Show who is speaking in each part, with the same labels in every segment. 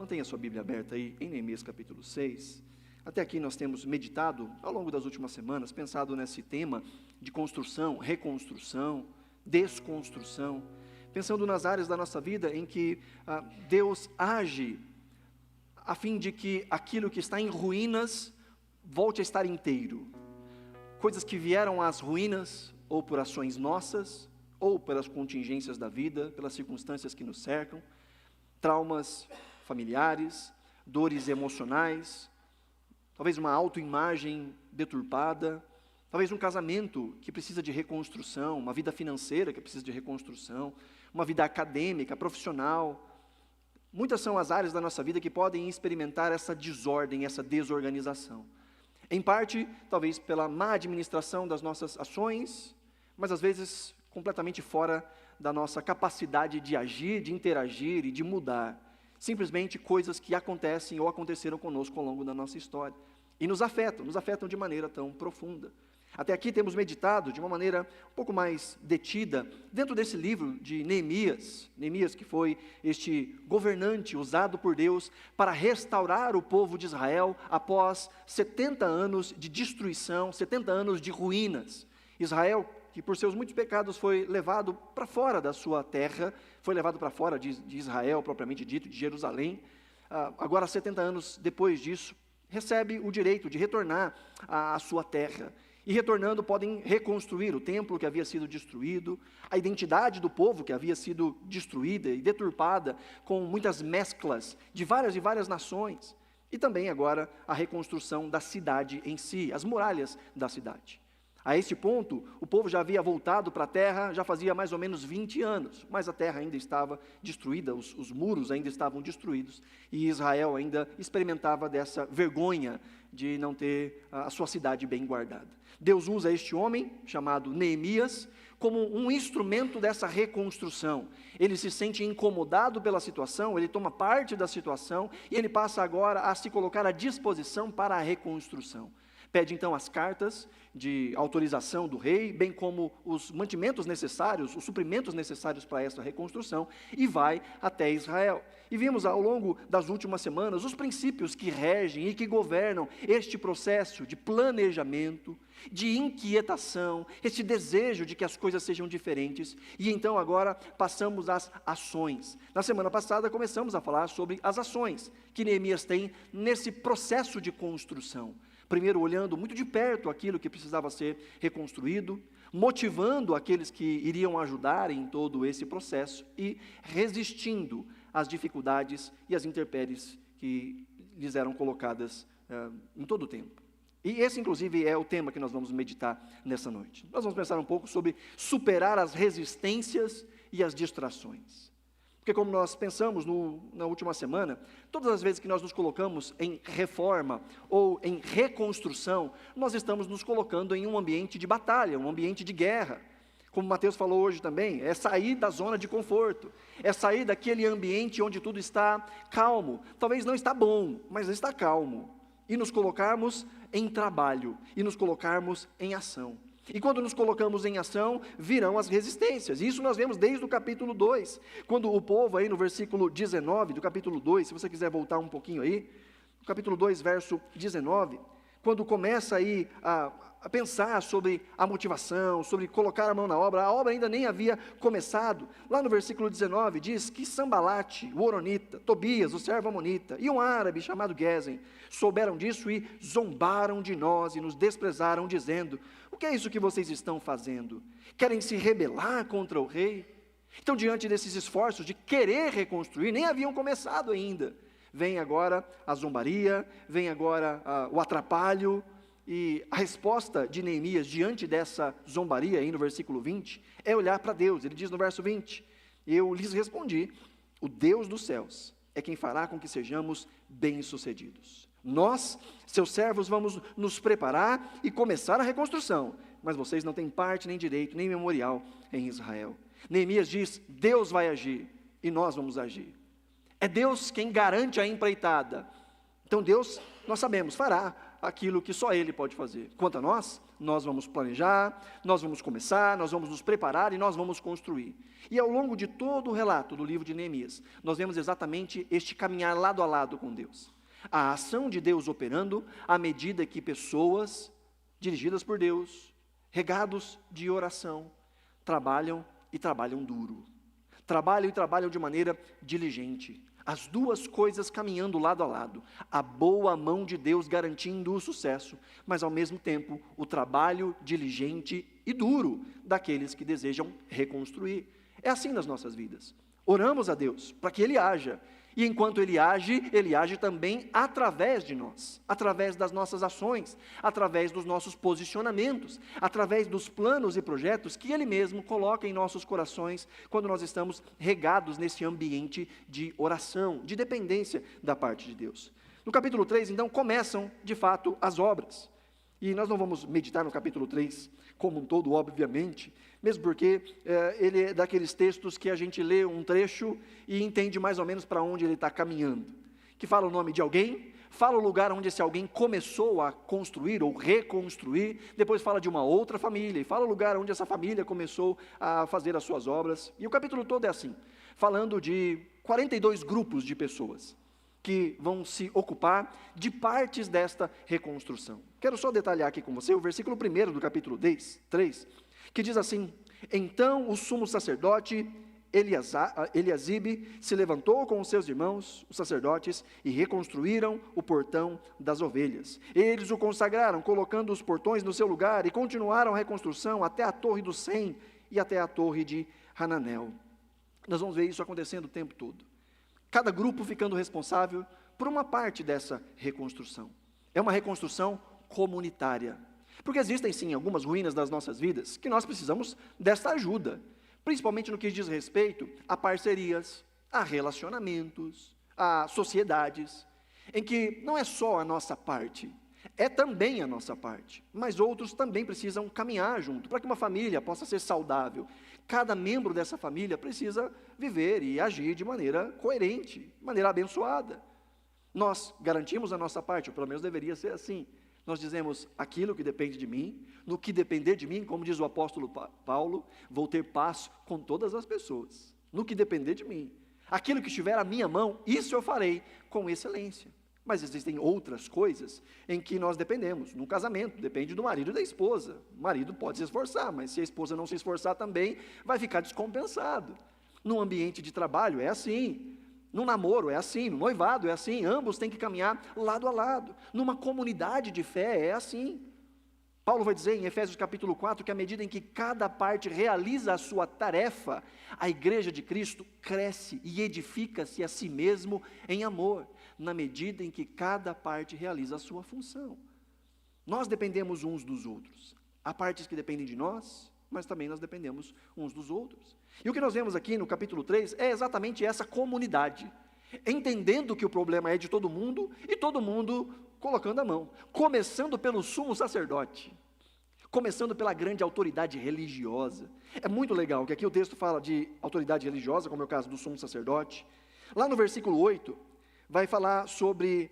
Speaker 1: Mantenha sua Bíblia aberta aí em Neemias capítulo 6. Até aqui nós temos meditado, ao longo das últimas semanas, pensado nesse tema de construção, reconstrução, desconstrução, pensando nas áreas da nossa vida em que Deus age a fim de que aquilo que está em ruínas volte a estar inteiro. Coisas que vieram às ruínas, ou por ações nossas, ou pelas contingências da vida, pelas circunstâncias que nos cercam, traumas familiares, dores emocionais, talvez uma autoimagem deturpada, talvez um casamento que precisa de reconstrução, uma vida financeira que precisa de reconstrução, uma vida acadêmica, profissional. Muitas são as áreas da nossa vida que podem experimentar essa desordem, essa desorganização. Em parte, talvez pela má administração das nossas ações, mas às vezes completamente fora da nossa capacidade de agir, de interagir e de mudar. Simplesmente coisas que acontecem ou aconteceram conosco ao longo da nossa história. E nos afetam de maneira tão profunda. Até aqui temos meditado de uma maneira um pouco mais detida, dentro desse livro de Neemias. Neemias, que foi este governante usado por Deus para restaurar o povo de Israel após 70 anos de destruição, 70 anos de ruínas. Israel, que por seus muitos pecados foi levado para fora da sua terra, foi levado para fora de Israel, propriamente dito, de Jerusalém. Agora, 70 anos depois disso, recebe o direito de retornar à sua terra. E retornando, podem reconstruir o templo que havia sido destruído, a identidade do povo que havia sido destruída e deturpada com muitas mesclas de várias e várias nações. E também agora a reconstrução da cidade em si, as muralhas da cidade. A este ponto, o povo já havia voltado para a terra, já fazia mais ou menos 20 anos, mas a terra ainda estava destruída, os muros ainda estavam destruídos, e Israel ainda experimentava dessa vergonha de não ter a sua cidade bem guardada. Deus usa este homem, chamado Neemias, como um instrumento dessa reconstrução. Ele se sente incomodado pela situação, ele toma parte da situação, e ele passa agora a se colocar à disposição para a reconstrução. Pede então as cartas de autorização do rei, bem como os mantimentos necessários, os suprimentos necessários para essa reconstrução, e vai até Israel. E vimos ao longo das últimas semanas os princípios que regem e que governam este processo de planejamento, de inquietação, este desejo de que as coisas sejam diferentes. E então agora passamos às ações. Na semana passada começamos a falar sobre as ações que Neemias tem nesse processo de construção. Primeiro, olhando muito de perto aquilo que precisava ser reconstruído, motivando aqueles que iriam ajudar em todo esse processo e resistindo às dificuldades e às intempéries que lhes eram colocadas em todo o tempo. E esse, inclusive, é o tema que nós vamos meditar nessa noite. Nós vamos pensar um pouco sobre superar as resistências e as distrações. Porque como nós pensamos na última semana, todas as vezes que nós nos colocamos em reforma ou em reconstrução, nós estamos nos colocando em um ambiente de batalha, um ambiente de guerra. Como Mateus falou hoje também, é sair da zona de conforto, é sair daquele ambiente onde tudo está calmo. Talvez não está bom, mas está calmo. E nos colocarmos em trabalho, e nos colocarmos em ação. E quando nos colocamos em ação, virão as resistências. Isso nós vemos desde o capítulo 2, quando o povo aí no versículo 19 do capítulo 2, se você quiser voltar um pouquinho aí, no capítulo 2, verso 19, quando começa aí a pensar sobre a motivação, sobre colocar a mão na obra, a obra ainda nem havia começado. Lá no versículo 19 diz que Sambalate, o Horonita, Tobias, o servo Amonita, e um árabe chamado Gesem, souberam disso e zombaram de nós e nos desprezaram, dizendo: o que é isso que vocês estão fazendo? Querem se rebelar contra o rei? Então, diante desses esforços de querer reconstruir, nem haviam começado ainda, vem agora a zombaria, vem agora o atrapalho. E a resposta de Neemias diante dessa zombaria, aí no versículo 20, é olhar para Deus. Ele diz no verso 20, eu lhes respondi, o Deus dos céus é quem fará com que sejamos bem-sucedidos. Nós, seus servos, vamos nos preparar e começar a reconstrução, mas vocês não têm parte, nem direito, nem memorial em Israel. Neemias diz, Deus vai agir e nós vamos agir. É Deus quem garante a empreitada. Então Deus, nós sabemos, fará aquilo que só Ele pode fazer. Quanto a nós vamos planejar, nós vamos começar, nós vamos nos preparar e nós vamos construir. E ao longo de todo o relato do livro de Neemias, nós vemos exatamente este caminhar lado a lado com Deus. A ação de Deus operando à medida que pessoas dirigidas por Deus, regados de oração, trabalham e trabalham duro. Trabalham e trabalham de maneira diligente. As duas coisas caminhando lado a lado, a boa mão de Deus garantindo o sucesso, mas ao mesmo tempo o trabalho diligente e duro daqueles que desejam reconstruir. É assim nas nossas vidas. Oramos a Deus para que Ele haja, e enquanto Ele age também através de nós, através das nossas ações, através dos nossos posicionamentos, através dos planos e projetos que Ele mesmo coloca em nossos corações, quando nós estamos regados nesse ambiente de oração, de dependência da parte de Deus. No capítulo 3, então, começam, de fato, as obras. E nós não vamos meditar no capítulo 3 como um todo, obviamente, mesmo porque ele é daqueles textos que a gente lê um trecho e entende mais ou menos para onde ele está caminhando. Que fala o nome de alguém, fala o lugar onde esse alguém começou a construir ou reconstruir, depois fala de uma outra família, e fala o lugar onde essa família começou a fazer as suas obras. E o capítulo todo é assim, falando de 42 grupos de pessoas que vão se ocupar de partes desta reconstrução. Quero só detalhar aqui com você o versículo 1 do capítulo 3, que diz assim: então o sumo sacerdote Eliasibe se levantou com os seus irmãos, os sacerdotes, e reconstruíram o portão das ovelhas. Eles o consagraram, colocando os portões no seu lugar, e continuaram a reconstrução até a torre do Sem e até a torre de Hananel. Nós vamos ver isso acontecendo o tempo todo. Cada grupo ficando responsável por uma parte dessa reconstrução. É uma reconstrução comunitária. Porque existem sim algumas ruínas das nossas vidas que nós precisamos desta ajuda, principalmente no que diz respeito a parcerias, a relacionamentos, a sociedades, em que não é só a nossa parte, é também a nossa parte, mas outros também precisam caminhar junto, para que uma família possa ser saudável. Cada membro dessa família precisa viver e agir de maneira coerente, de maneira abençoada. Nós garantimos a nossa parte, ou pelo menos deveria ser assim. Nós dizemos, aquilo que depende de mim, no que depender de mim, como diz o apóstolo Paulo, vou ter paz com todas as pessoas, no que depender de mim. Aquilo que estiver à minha mão, isso eu farei com excelência. Mas existem outras coisas em que nós dependemos. No casamento, depende do marido e da esposa. O marido pode se esforçar, mas se a esposa não se esforçar também, vai ficar descompensado. No ambiente de trabalho é assim. No namoro é assim, no noivado é assim, ambos têm que caminhar lado a lado. Numa comunidade de fé é assim. Paulo vai dizer em Efésios capítulo 4 que à medida em que cada parte realiza a sua tarefa, a igreja de Cristo cresce e edifica-se a si mesmo em amor, na medida em que cada parte realiza a sua função. Nós dependemos uns dos outros. Há partes que dependem de nós, mas também nós dependemos uns dos outros. E o que nós vemos aqui no capítulo 3 é exatamente essa comunidade, entendendo que o problema é de todo mundo e todo mundo colocando a mão, começando pelo sumo sacerdote, começando pela grande autoridade religiosa. É muito legal que aqui o texto fala de autoridade religiosa, como é o caso do sumo sacerdote. Lá no versículo 8, vai falar sobre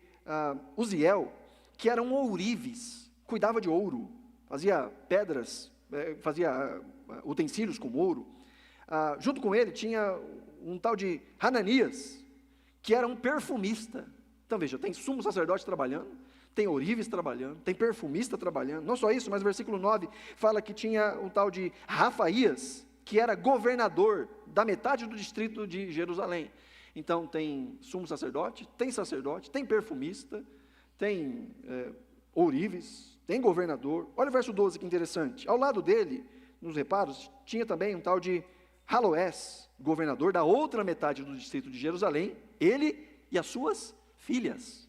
Speaker 1: Uziel, que era um ourives, cuidava de ouro, fazia pedras, fazia utensílios com ouro. Junto com ele tinha um tal de Hananias, que era um perfumista. Então veja, tem sumo sacerdote trabalhando, tem ourives trabalhando, tem perfumista trabalhando. Não só isso, mas o versículo 9 fala que tinha um tal de Rafaías, que era governador da metade do distrito de Jerusalém. Então tem sumo sacerdote, tem perfumista, tem ourives, tem governador. Olha o verso 12, que interessante. Ao lado dele, nos reparos, tinha também um tal de Haloés, governador da outra metade do distrito de Jerusalém, ele e as suas filhas.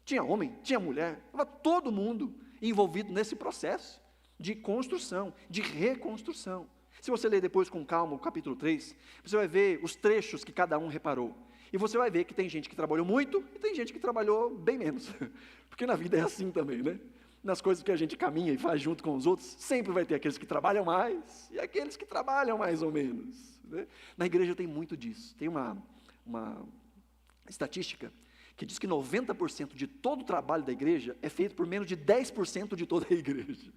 Speaker 1: Tinha homem, tinha mulher, estava todo mundo envolvido nesse processo de construção, de reconstrução. Se você ler depois com calma o capítulo 3, você vai ver os trechos que cada um reparou. E você vai ver que tem gente que trabalhou muito e tem gente que trabalhou bem menos. Porque na vida é assim também, né? Nas coisas que a gente caminha e faz junto com os outros, sempre vai ter aqueles que trabalham mais e aqueles que trabalham mais ou menos, né? Na igreja tem muito disso. Tem uma estatística que diz que 90% de todo o trabalho da igreja é feito por menos de 10% de toda a igreja.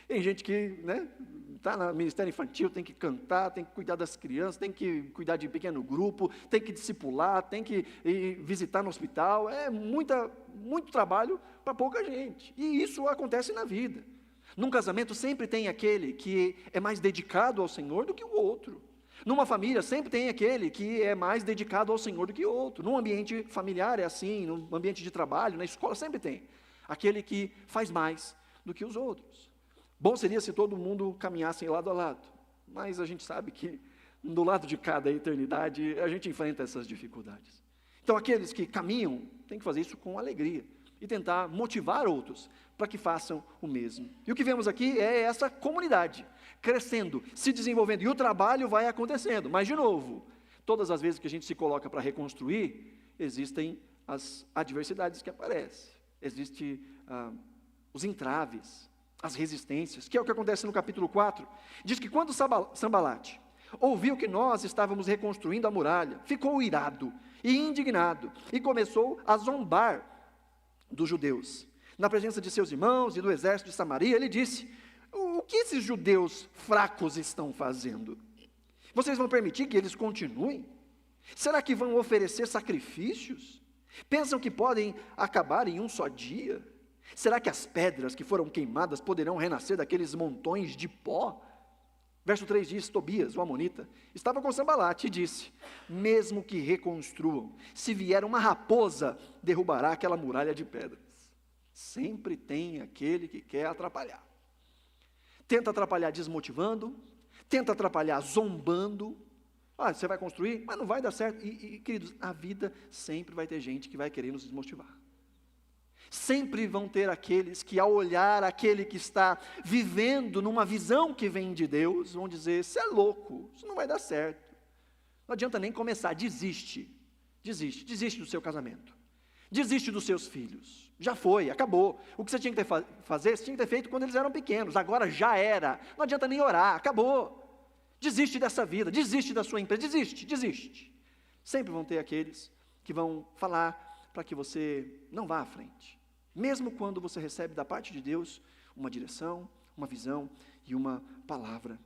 Speaker 1: Tem gente que está no ministério infantil, tem que cantar, tem que cuidar das crianças, tem que cuidar de pequeno grupo, tem que discipular, tem que ir visitar no hospital. É muito trabalho para pouca gente. E isso acontece na vida. Num casamento sempre tem aquele que é mais dedicado ao Senhor do que o outro. Numa família sempre tem aquele que é mais dedicado ao Senhor do que o outro. Num ambiente familiar é assim, num ambiente de trabalho, na escola sempre tem aquele que faz mais do que os outros. Bom seria se todo mundo caminhasse lado a lado, mas a gente sabe que do lado de cada eternidade a gente enfrenta essas dificuldades. Então aqueles que caminham têm que fazer isso com alegria e tentar motivar outros para que façam o mesmo. E o que vemos aqui é essa comunidade crescendo, se desenvolvendo, e o trabalho vai acontecendo. Mas, de novo, todas as vezes que a gente se coloca para reconstruir, existem as adversidades que aparecem, existem os entraves, as resistências, que é o que acontece no capítulo 4. Diz que quando Sambalate ouviu que nós estávamos reconstruindo a muralha, ficou irado e indignado, e começou a zombar dos judeus. Na presença de seus irmãos e do exército de Samaria, ele disse: o que esses judeus fracos estão fazendo? Vocês vão permitir que eles continuem? Será que vão oferecer sacrifícios? Pensam que podem acabar em um só dia? Será que as pedras que foram queimadas poderão renascer daqueles montões de pó? Verso 3 diz: Tobias, o amonita, estava com Sambalate e disse: mesmo que reconstruam, se vier uma raposa, derrubará aquela muralha de pedras. Sempre tem aquele que quer atrapalhar. Tenta atrapalhar desmotivando, tenta atrapalhar zombando. Você vai construir, mas não vai dar certo. E queridos, a vida sempre vai ter gente que vai querer nos desmotivar. Sempre vão ter aqueles que, ao olhar aquele que está vivendo numa visão que vem de Deus, vão dizer: você é louco, isso não vai dar certo. Não adianta nem começar, desiste do seu casamento, desiste dos seus filhos, já foi, acabou. O que você tinha que fazer, você tinha que ter feito quando eles eram pequenos, agora já era, não adianta nem orar, acabou. Desiste dessa vida, desiste da sua empresa, desiste. Sempre vão ter aqueles que vão falar para que você não vá à frente, mesmo quando você recebe da parte de Deus uma direção, uma visão e uma palavra.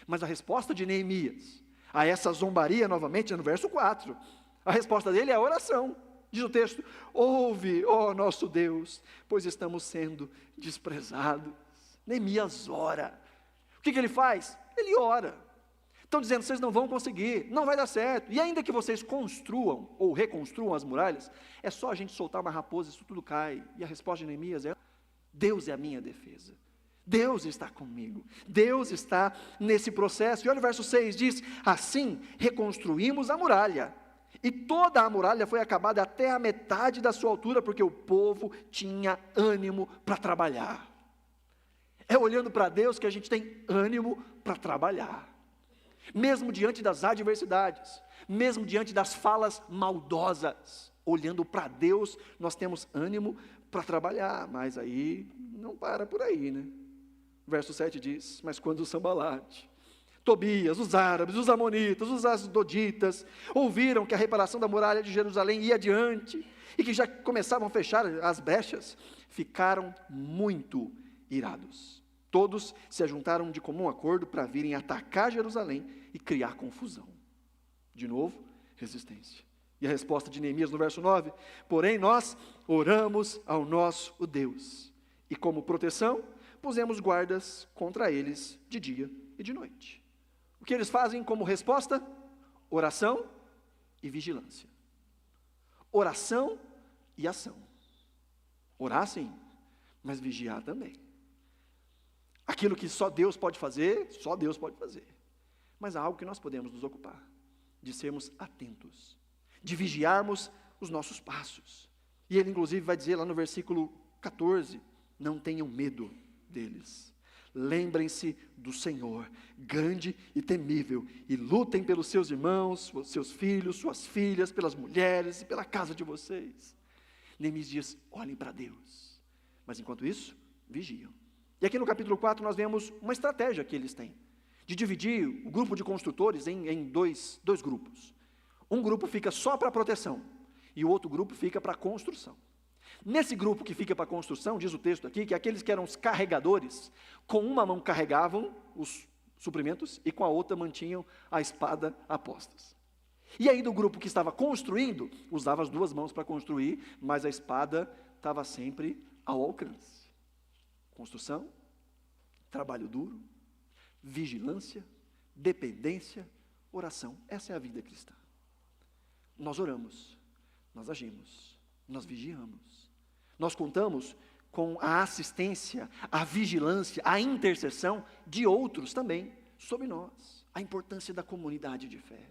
Speaker 1: Mas a resposta de Neemias a essa zombaria, novamente, é no verso 4, a resposta dele é a oração. Diz o texto: ouve, ó nosso Deus, pois estamos sendo desprezados. Neemias ora. O que ele faz? Ele ora. Estão dizendo: vocês não vão conseguir, não vai dar certo. E ainda que vocês construam ou reconstruam as muralhas, é só a gente soltar uma raposa, isso tudo cai. E a resposta de Neemias é: Deus é a minha defesa. Deus está comigo. Deus está nesse processo. E olha o verso 6, diz: assim reconstruímos a muralha. E toda a muralha foi acabada até a metade da sua altura, porque o povo tinha ânimo para trabalhar. É olhando para Deus que a gente tem ânimo para trabalhar. Mesmo diante das adversidades, mesmo diante das falas maldosas, olhando para Deus, nós temos ânimo para trabalhar. Mas aí, não para por aí, né? Verso 7 diz: mas quando o Sambalate, Tobias, os árabes, os amonitas, os asdoditas, ouviram que a reparação da muralha de Jerusalém ia adiante, e que já começavam a fechar as brechas, ficaram muito irados. Todos se ajuntaram de comum acordo para virem atacar Jerusalém e criar confusão. De novo, resistência. E a resposta de Neemias no verso 9: porém nós oramos ao nosso Deus, e como proteção, pusemos guardas contra eles de dia e de noite. O que eles fazem como resposta? Oração e vigilância. Oração e ação. Orar sim, mas vigiar também. Aquilo que só Deus pode fazer, só Deus pode fazer. Mas há algo que nós podemos nos ocupar, de sermos atentos, de vigiarmos os nossos passos. E ele inclusive vai dizer lá no versículo 14, não tenham medo deles. Lembrem-se do Senhor, grande e temível, e lutem pelos seus irmãos, seus filhos, suas filhas, pelas mulheres e pela casa de vocês. Neemias diz: olhem para Deus, mas enquanto isso, vigiam. E aqui no capítulo 4 nós vemos uma estratégia que eles têm, de dividir o grupo de construtores em dois grupos. Um grupo fica só para proteção, e o outro grupo fica para a construção. Nesse grupo que fica para a construção, diz o texto aqui, que aqueles que eram os carregadores, com uma mão carregavam os suprimentos e com a outra mantinham a espada a postos. E aí do grupo que estava construindo, usava as duas mãos para construir, mas a espada estava sempre ao alcance. Construção, trabalho duro, vigilância, dependência, oração. Essa é a vida cristã. Nós oramos, nós agimos, nós vigiamos. Nós contamos com a assistência, a vigilância, a intercessão de outros também sobre nós. A importância da comunidade de fé,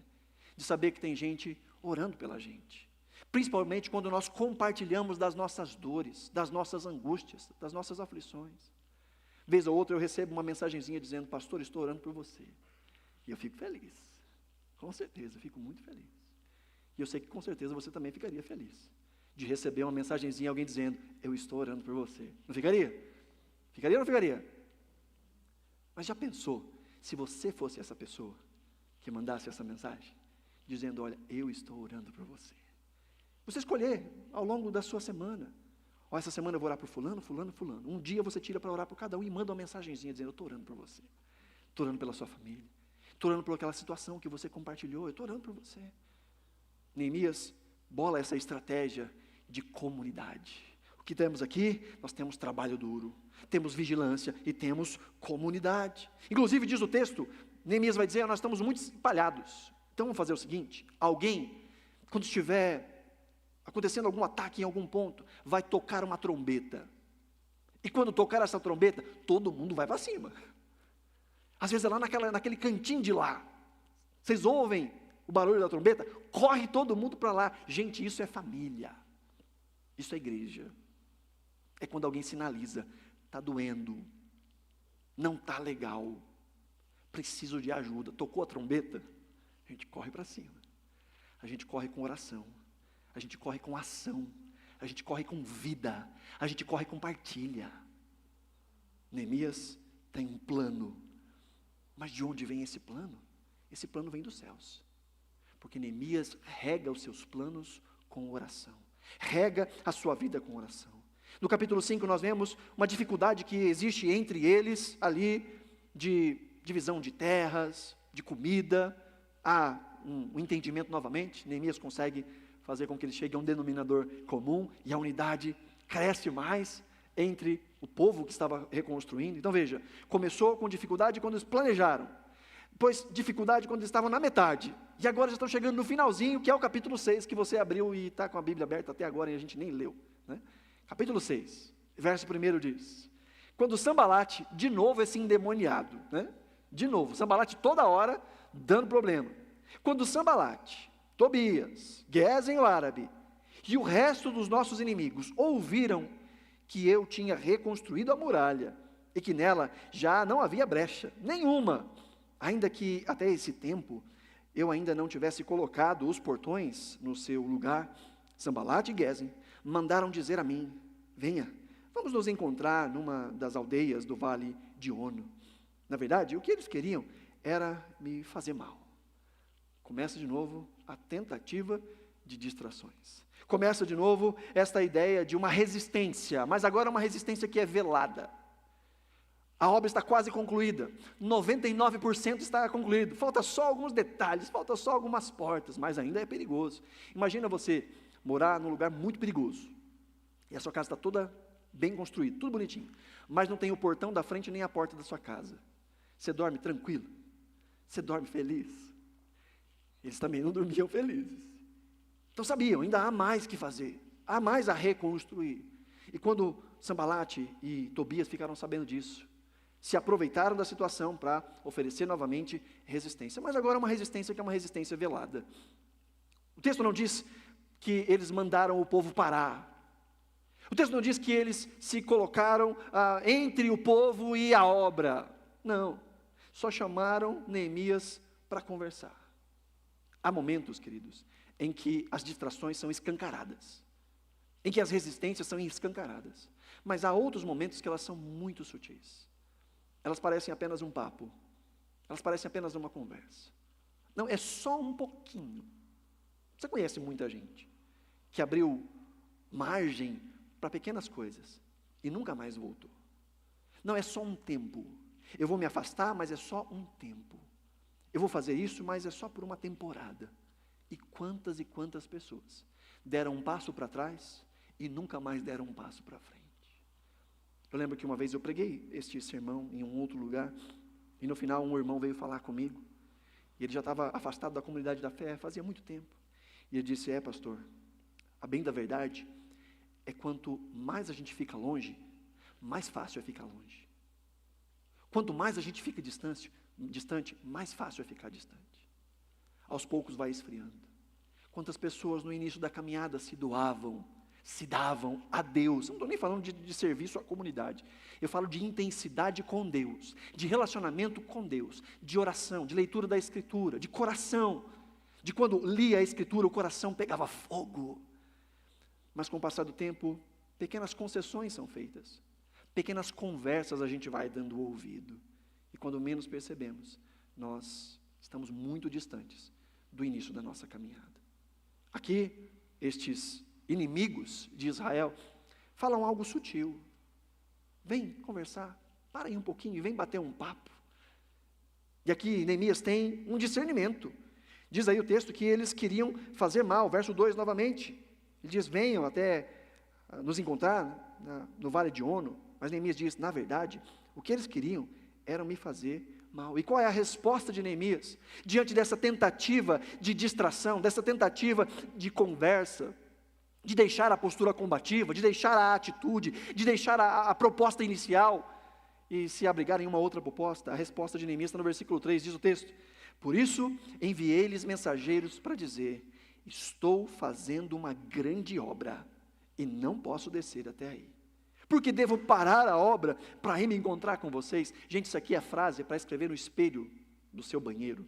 Speaker 1: de saber que tem gente orando pela gente. Principalmente quando nós compartilhamos das nossas dores, das nossas angústias, das nossas aflições. Vez ou outra eu recebo uma mensagenzinha dizendo: pastor, estou orando por você. E eu fico feliz. Com certeza, eu fico muito feliz. E eu sei que com certeza você também ficaria feliz de receber uma mensagenzinha, alguém dizendo: eu estou orando por você. Não ficaria? Ficaria ou não ficaria? Mas já pensou, se você fosse essa pessoa que mandasse essa mensagem, dizendo: olha, eu estou orando por você. Você escolher ao longo da sua semana: ó, essa semana eu vou orar por fulano, fulano, fulano. Um dia você tira para orar por cada um e manda uma mensagenzinha dizendo: eu estou orando por você. Estou orando pela sua família. Estou orando por aquela situação que você compartilhou. Eu estou orando por você. Neemias bola essa estratégia de comunidade. O que temos aqui? Nós temos trabalho duro, temos vigilância e temos comunidade. Inclusive diz o texto, Neemias vai dizer: nós estamos muito espalhados. Então vamos fazer o seguinte: alguém, quando estiver acontecendo algum ataque em algum ponto, vai tocar uma trombeta. E quando tocar essa trombeta, todo mundo vai para cima. Às vezes é lá naquele cantinho de lá. Vocês ouvem o barulho da trombeta? Corre todo mundo para lá. Gente, isso é família. Isso é igreja. É quando alguém sinaliza: está doendo, não está legal, preciso de ajuda. Tocou a trombeta, a gente corre para cima. A gente corre com oração. A gente corre com ação. A gente corre com vida. A gente corre com partilha. Neemias tem um plano. Mas de onde vem esse plano? Esse plano vem dos céus. Porque Neemias rega os seus planos com oração. Rega a sua vida com oração. No capítulo 5 nós vemos uma dificuldade que existe entre eles ali, de divisão de terras, de comida. Há um entendimento novamente. Neemias consegue fazer com que eles cheguem a um denominador comum, e a unidade cresce mais entre o povo que estava reconstruindo. Então veja, começou com dificuldade quando eles planejaram, depois dificuldade quando eles estavam na metade, e agora já estão chegando no finalzinho, que é o capítulo 6, que você abriu e está com a Bíblia aberta até agora e a gente nem leu, né? Capítulo 6, verso 1 diz: quando Sambalate, de novo esse endemoniado, né? De novo, Sambalate toda hora dando problema. Quando Sambalate, Tobias, Gesem o árabe e o resto dos nossos inimigos ouviram que eu tinha reconstruído a muralha e que nela já não havia brecha nenhuma, ainda que até esse tempo eu ainda não tivesse colocado os portões no seu lugar, Sambalate e Gesem mandaram dizer a mim: venha, vamos nos encontrar numa das aldeias do vale de Ono. Na verdade, o que eles queriam era me fazer mal. Começa de novo a tentativa de distrações. Começa de novo esta ideia de uma resistência, mas agora uma resistência que é velada. A obra está quase concluída, 99% está concluído, falta só alguns detalhes, falta só algumas portas, mas ainda é perigoso. Imagina você morar num lugar muito perigoso, e a sua casa está toda bem construída, tudo bonitinho, mas não tem o portão da frente nem a porta da sua casa. Você dorme tranquilo? Você dorme feliz? Eles também não dormiam felizes. Então sabiam, ainda há mais que fazer, há mais a reconstruir. E quando Sambalate e Tobias ficaram sabendo disso, se aproveitaram da situação para oferecer novamente resistência. Mas agora uma resistência que é uma resistência velada. O texto não diz que eles mandaram o povo parar. O texto não diz que eles se colocaram entre o povo e a obra. Não, só chamaram Neemias para conversar. Há momentos, queridos, em que as distrações são escancaradas, em que as resistências são escancaradas, mas há outros momentos que elas são muito sutis. Elas parecem apenas um papo, elas parecem apenas uma conversa. Não, é só um pouquinho. Você conhece muita gente que abriu margem para pequenas coisas e nunca mais voltou. Não é só um tempo. Eu vou me afastar, mas é só um tempo. Eu vou fazer isso, mas é só por uma temporada. E quantas pessoas deram um passo para trás e nunca mais deram um passo para frente. Eu lembro que uma vez eu preguei este sermão em um outro lugar, e no final um irmão veio falar comigo, e ele já estava afastado da comunidade da fé fazia muito tempo. E ele disse: pastor, a bem da verdade é quanto mais a gente fica longe, mais fácil é ficar longe. Quanto mais a gente fica distante, mais fácil é ficar distante. Aos poucos vai esfriando. Quantas pessoas no início da caminhada se davam a Deus. Eu não estou nem falando de serviço à comunidade. Eu falo de intensidade com Deus, de relacionamento com Deus, de oração, de leitura da Escritura, de coração, de quando lia a Escritura o coração pegava fogo. Mas com o passar do tempo, pequenas concessões são feitas, pequenas conversas a gente vai dando ouvido, e quando menos percebemos, nós estamos muito distantes do início da nossa caminhada. Aqui, estes inimigos de Israel falam algo sutil. Vem conversar, para aí um pouquinho e vem bater um papo. E aqui Neemias tem um discernimento. Diz aí o texto que eles queriam fazer mal, verso 2 novamente. Ele diz: venham até nos encontrar no vale de Ono. Mas Neemias diz: na verdade, o que eles queriam era me fazer mal. E qual é a resposta de Neemias diante dessa tentativa de distração, dessa tentativa de conversa, de deixar a postura combativa, de deixar a atitude, de deixar a proposta inicial e se abrigar em uma outra proposta? A resposta de Neemias está no versículo 3, diz o texto: por isso enviei-lhes mensageiros para dizer: estou fazendo uma grande obra e não posso descer até aí. Porque devo parar a obra para ir me encontrar com vocês? Gente, isso aqui é frase para escrever no espelho do seu banheiro,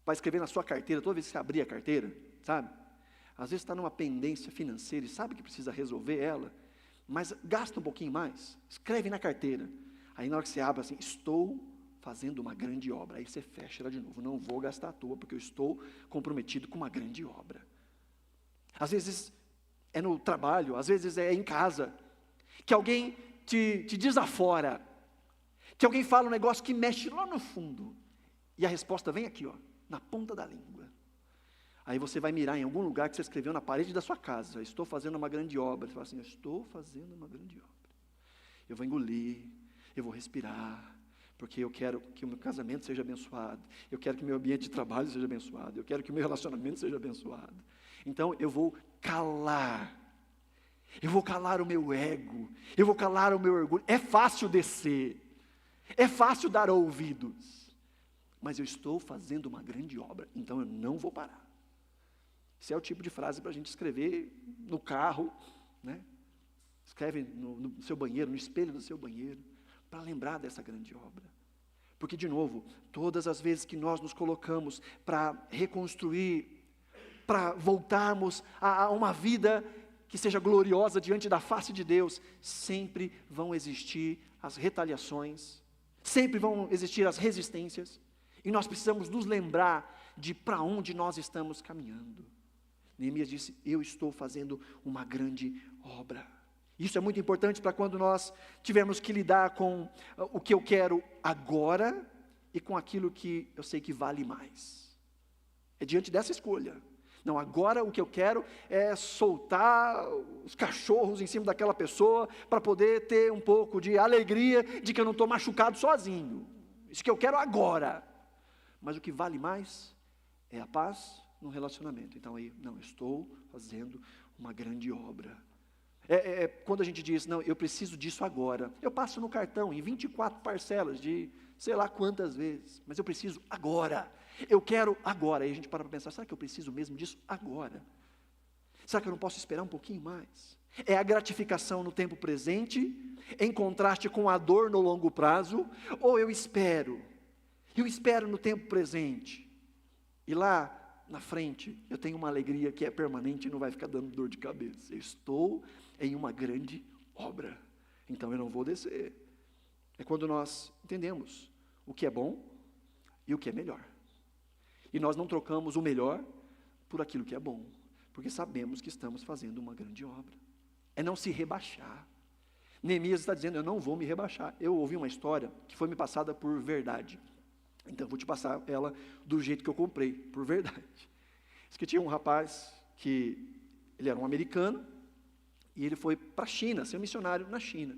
Speaker 1: para escrever na sua carteira, toda vez que você abrir a carteira, sabe? Às vezes está numa pendência financeira e sabe que precisa resolver ela, mas gasta um pouquinho mais, escreve na carteira. Aí na hora que você abre assim: estou fazendo uma grande obra. Aí você fecha ela de novo: não vou gastar à toa, porque eu estou comprometido com uma grande obra. Às vezes é no trabalho, às vezes é em casa, que alguém te desafora, que alguém fala um negócio que mexe lá no fundo, e a resposta vem aqui, na ponta da língua. Aí você vai mirar em algum lugar que você escreveu na parede da sua casa: estou fazendo uma grande obra. Você fala assim: eu estou fazendo uma grande obra. Eu vou engolir, eu vou respirar, porque eu quero que o meu casamento seja abençoado, eu quero que o meu ambiente de trabalho seja abençoado, eu quero que o meu relacionamento seja abençoado. Então eu vou calar o meu ego, eu vou calar o meu orgulho. É fácil descer, é fácil dar ouvidos, mas eu estou fazendo uma grande obra, então eu não vou parar. Esse é o tipo de frase para a gente escrever no carro, né? Escreve no seu banheiro, no espelho do seu banheiro, para lembrar dessa grande obra. Porque, de novo, todas as vezes que nós nos colocamos para reconstruir, para voltarmos a uma vida que seja gloriosa diante da face de Deus, sempre vão existir as retaliações, sempre vão existir as resistências, e nós precisamos nos lembrar de para onde nós estamos caminhando. Neemias disse: eu estou fazendo uma grande obra. Isso é muito importante para quando nós tivermos que lidar com o que eu quero agora e com aquilo que eu sei que vale mais. É diante dessa escolha. Não, agora o que eu quero é soltar os cachorros em cima daquela pessoa para poder ter um pouco de alegria de que eu não estou machucado sozinho. Isso que eu quero agora. Mas o que vale mais é a paz no relacionamento. Então aí, não, eu estou fazendo uma grande obra. Quando a gente diz: não, eu preciso disso agora, eu passo no cartão em 24 parcelas de sei lá quantas vezes, mas eu preciso agora, eu quero agora. Aí a gente para pensar: será que eu preciso mesmo disso agora? Será que eu não posso esperar um pouquinho mais? É a gratificação no tempo presente, em contraste com a dor no longo prazo, ou eu espero no tempo presente, e lá na frente eu tenho uma alegria que é permanente e não vai ficar dando dor de cabeça. Eu estou em uma grande obra, então eu não vou descer. É quando nós entendemos o que é bom e o que é melhor, e nós não trocamos o melhor por aquilo que é bom, porque sabemos que estamos fazendo uma grande obra. É não se rebaixar. Neemias está dizendo, eu não vou me rebaixar. Eu ouvi uma história que foi me passada por verdade. Então, eu vou te passar ela do jeito que eu comprei, por verdade. Diz que tinha um rapaz que, ele era um americano, e ele foi para a China, ser um missionário na China.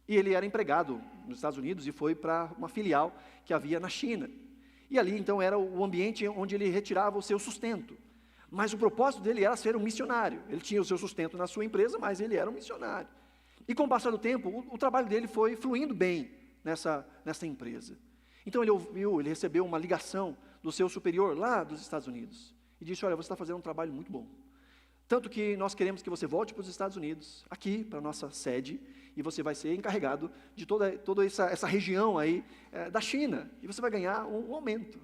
Speaker 1: E ele era empregado nos Estados Unidos e foi para uma filial que havia na China. E ali, então, era o ambiente onde ele retirava o seu sustento. Mas o propósito dele era ser um missionário. Ele tinha o seu sustento na sua empresa, mas ele era um missionário. E com o passar do tempo, o trabalho dele foi fluindo bem nessa empresa. Então ele recebeu uma ligação do seu superior lá dos Estados Unidos. E disse, olha, você está fazendo um trabalho muito bom. Tanto que nós queremos que você volte para os Estados Unidos, aqui para a nossa sede, e você vai ser encarregado de toda essa região aí da China. E você vai ganhar um aumento.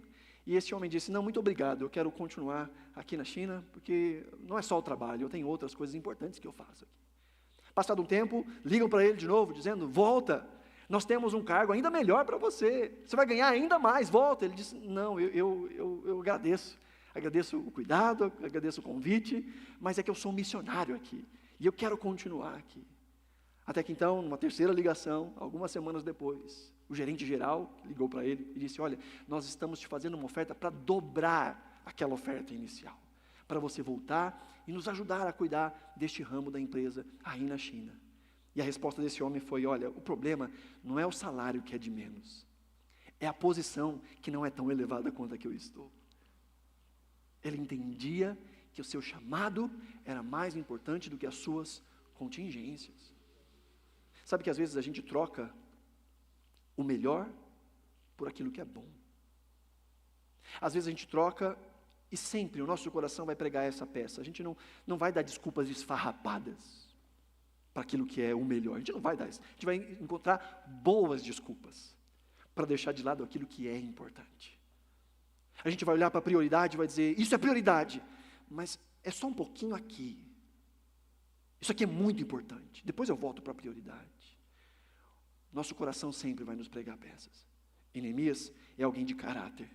Speaker 1: E esse homem disse, não, muito obrigado, eu quero continuar aqui na China, porque não é só o trabalho, eu tenho outras coisas importantes que eu faço aqui. Passado um tempo, ligam para ele de novo, dizendo, volta, nós temos um cargo ainda melhor para você vai ganhar ainda mais, volta. Ele disse, não, eu agradeço o cuidado, agradeço o convite, mas é que eu sou um missionário aqui, e eu quero continuar aqui. Até que então, numa terceira ligação, algumas semanas depois, o gerente geral ligou para ele e disse, olha, nós estamos te fazendo uma oferta para dobrar aquela oferta inicial, para você voltar e nos ajudar a cuidar deste ramo da empresa aí na China. E a resposta desse homem foi, olha, o problema não é o salário que é de menos, é a posição que não é tão elevada quanto a que eu estou. Ele entendia que o seu chamado era mais importante do que as suas contingências. Sabe que às vezes a gente troca o melhor por aquilo que é bom. Às vezes a gente troca e sempre o nosso coração vai pregar essa peça. A gente não vai dar desculpas esfarrapadas para aquilo que é o melhor. A gente não vai dar isso. A gente vai encontrar boas desculpas para deixar de lado aquilo que é importante. A gente vai olhar para a prioridade e vai dizer, isso é prioridade, mas é só um pouquinho aqui. Isso aqui é muito importante. Depois eu volto para a prioridade. Nosso coração sempre vai nos pregar peças. E Neemias é alguém de caráter.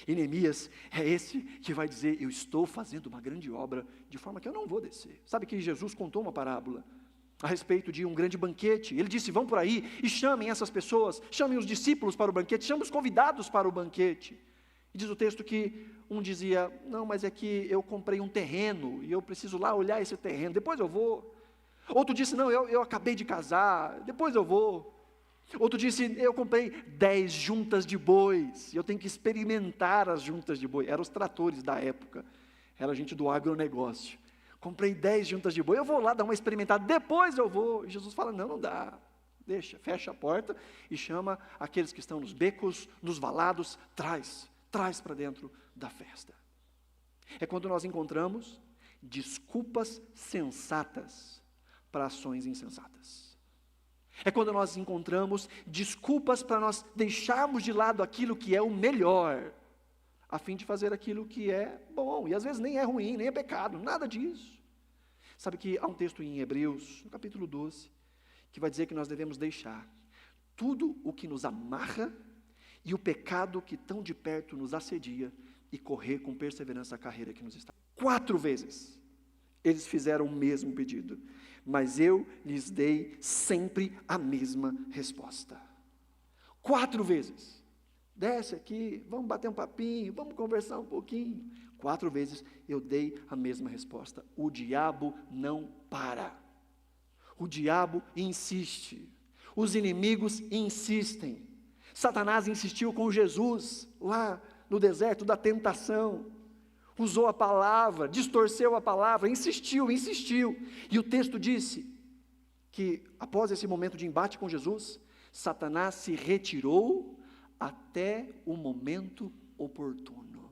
Speaker 1: E Neemias é esse que vai dizer, eu estou fazendo uma grande obra de forma que eu não vou descer. Sabe que Jesus contou uma parábola a respeito de um grande banquete. Ele disse, vão por aí e chamem essas pessoas, chamem os discípulos para o banquete, chamem os convidados para o banquete. E diz o texto que um dizia, não, mas é que eu comprei um terreno e eu preciso lá olhar esse terreno, depois eu vou. Outro disse, não, eu acabei de casar, depois eu vou. Outro disse, eu comprei 10 juntas de bois, e eu tenho que experimentar as juntas de boi. Eram os tratores da época, era gente do agronegócio. Comprei 10 juntas de boi, eu vou lá dar uma experimentada, depois eu vou. E Jesus fala, não dá, deixa, fecha a porta e chama aqueles que estão nos becos, nos valados, traz para dentro da festa. É quando nós encontramos desculpas sensatas para ações insensatas. É quando nós encontramos desculpas para nós deixarmos de lado aquilo que é o melhor, a fim de fazer aquilo que é bom, e às vezes nem é ruim, nem é pecado, nada disso. Sabe que há um texto em Hebreus, no capítulo 12, que vai dizer que nós devemos deixar tudo o que nos amarra e o pecado que tão de perto nos assedia e correr com perseverança a carreira que nos está. 4 vezes eles fizeram o mesmo pedido, mas eu lhes dei sempre a mesma resposta. 4 vezes. Desce aqui, vamos bater um papinho, vamos conversar um pouquinho. 4 vezes eu dei a mesma resposta. O diabo não para. O diabo insiste. Os inimigos insistem. Satanás insistiu com Jesus lá no deserto da tentação. Usou a palavra, distorceu a palavra, insistiu. E o texto disse que após esse momento de embate com Jesus, Satanás se retirou até o momento oportuno.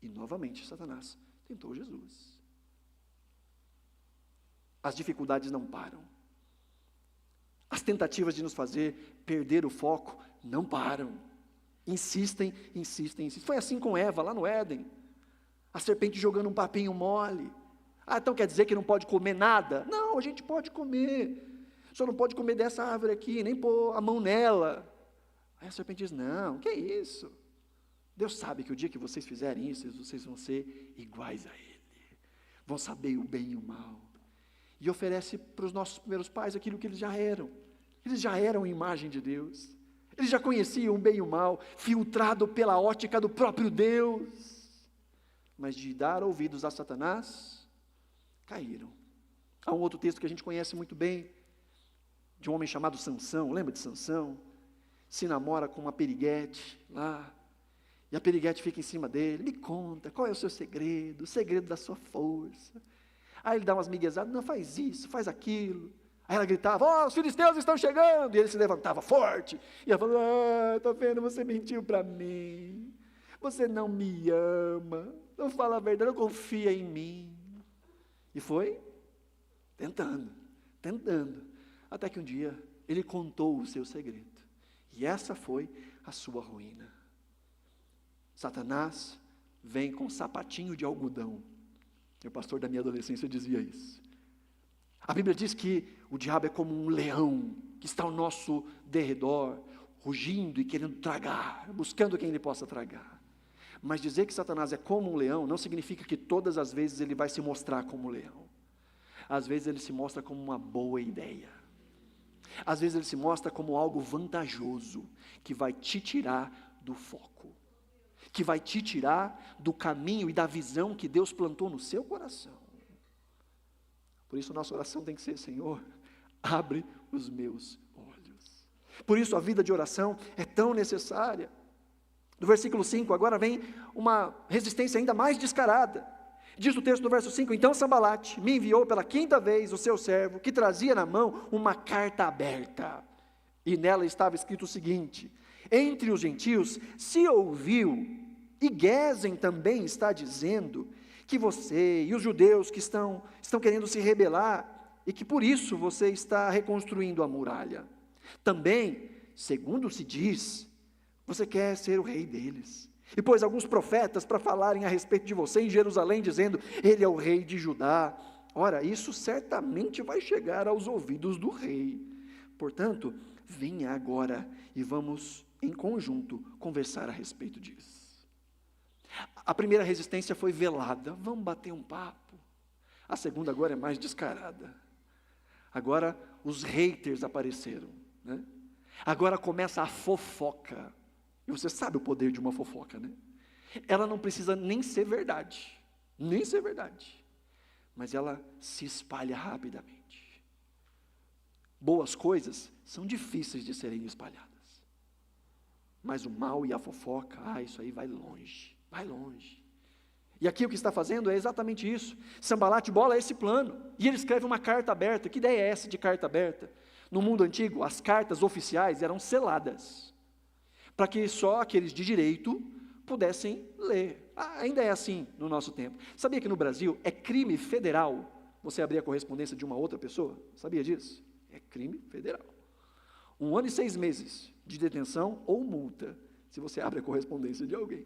Speaker 1: E novamente Satanás tentou Jesus. As dificuldades não param. As tentativas de nos fazer perder o foco não param. Insistem. Foi assim com Eva lá no Éden. A serpente jogando um papinho mole. Então quer dizer que não pode comer nada? Não, a gente pode comer. Só não pode comer dessa árvore aqui, nem pôr a mão nela. Aí a serpente diz, não, que isso? Deus sabe que o dia que vocês fizerem isso, vocês vão ser iguais a Ele. vão saber o bem e o mal. E oferece para os nossos primeiros pais aquilo que eles já eram. Eles já eram imagem de Deus. Eles já conheciam o bem e o mal, filtrado pela ótica do próprio Deus. Mas de dar ouvidos a Satanás, caíram. Há um outro texto que a gente conhece muito bem, de um homem chamado Sansão. Lembra de Sansão? Se namora com uma periguete lá, e a periguete fica em cima dele. Me conta, qual é o seu segredo? O segredo da sua força. Aí ele dá umas miguezadas, não, faz isso, faz aquilo. Aí ela gritava, os filisteus estão chegando, e ele se levantava forte, e ela falou, estou vendo, você mentiu para mim, você não me ama, não fala a verdade, não confia em mim. E foi tentando, até que um dia ele contou o seu segredo, e essa foi a sua ruína. Satanás vem com um sapatinho de algodão. O pastor da minha adolescência dizia isso. A Bíblia diz que o diabo é como um leão que está ao nosso derredor, rugindo e querendo tragar, buscando quem ele possa tragar. Mas dizer que Satanás é como um leão não significa que todas as vezes ele vai se mostrar como um leão. Às vezes ele se mostra como uma boa ideia. Às vezes ele se mostra como algo vantajoso, que vai te tirar do foco, que vai te tirar do caminho e da visão que Deus plantou no seu coração. Por isso, nossa oração tem que ser, Senhor, abre os meus olhos. Por isso, a vida de oração é tão necessária. No versículo 5, agora vem uma resistência ainda mais descarada. Diz o texto do verso 5, então Sambalate me enviou pela 5ª vez o seu servo, que trazia na mão uma carta aberta. E nela estava escrito o seguinte, entre os gentios se ouviu, e Gesem também está dizendo, que você e os judeus que estão querendo se rebelar, e que por isso você está reconstruindo a muralha. Também, segundo se diz, você quer ser o rei deles. E pôs alguns profetas para falarem a respeito de você em Jerusalém, dizendo, ele é o rei de Judá. Ora, isso certamente vai chegar aos ouvidos do rei. Portanto, venha agora e vamos em conjunto conversar a respeito disso. A primeira resistência foi velada, vamos bater um papo. A segunda agora é mais descarada. Agora os haters apareceram, né? Agora começa a fofoca. E você sabe o poder de uma fofoca, né? Ela não precisa nem ser verdade, mas ela se espalha rapidamente. Boas coisas são difíceis de serem espalhadas, mas o mal e a fofoca, isso aí vai longe. E aqui o que está fazendo é exatamente isso. Sambalate bola esse plano, e ele escreve uma carta aberta. Que ideia é essa de carta aberta? No mundo antigo, as cartas oficiais eram seladas, para que só aqueles de direito pudessem ler. Ainda é assim no nosso tempo. Sabia que no Brasil é crime federal você abrir a correspondência de uma outra pessoa? Sabia disso? É crime federal. 1 ano e 6 meses de detenção ou multa, se você abre a correspondência de alguém.